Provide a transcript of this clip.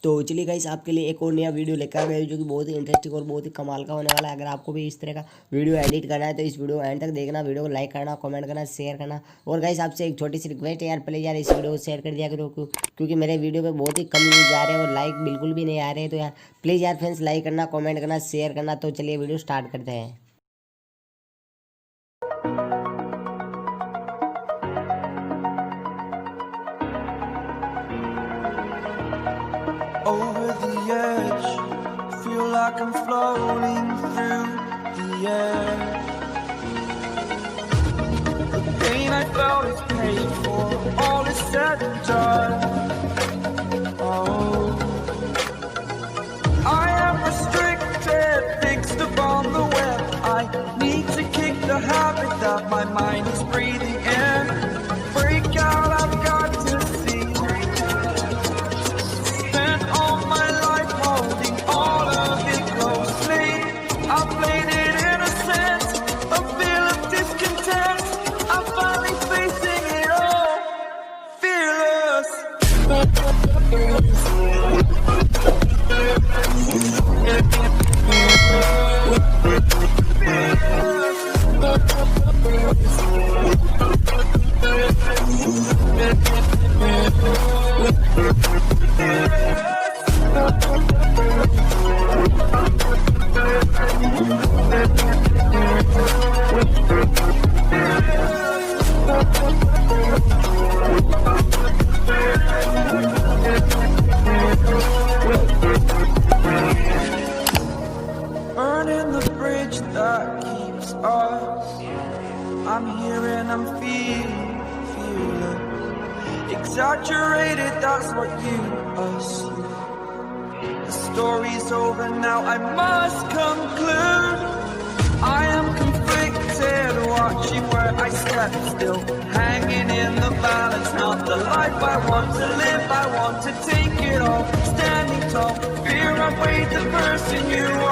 तो चलिए गाइस आपके लिए एक और नया वीडियो लेकर आ गए जो कि बहुत ही इंटरेस्टिंग और बहुत ही कमाल का होने वाला है। अगर आपको भी इस तरह का वीडियो एडिट करना है तो इस वीडियो एंड तक देखना, वीडियो को लाइक करना, कमेंट करना, शेयर करना। और गाइस आपसे एक छोटी सी रिक्वेस्ट है यार, प्लीज़ यार इस वीडियो को शेयर कर दिया करो क्योंकि मेरे वीडियो पे बहुत ही कम व्यूज आ रहे हैं और लाइक बिल्कुल भी नहीं आ रहे हैं। तो यार प्लीज़ यार फ्रेंड्स लाइक करना, कमेंट करना, शेयर करना। तो चलिए वीडियो स्टार्ट करते हैं। Over the edge, feel like I'm floating through the air. The pain I felt is paid for, all is said and done. Oh, I am restricted, fixed upon the web. I need to kick the habit that my mind is breathing in. Break out, I've got to see. Burning the bridge that keeps us. I'm here and I'm feeling exaggerated, that's what you assume. The story's over now, I must conclude. I am conflicted, watching where I step, still hanging in the balance. Not the life I want to live, I want to take it all. Standing tall, fear I've weighed the person you are.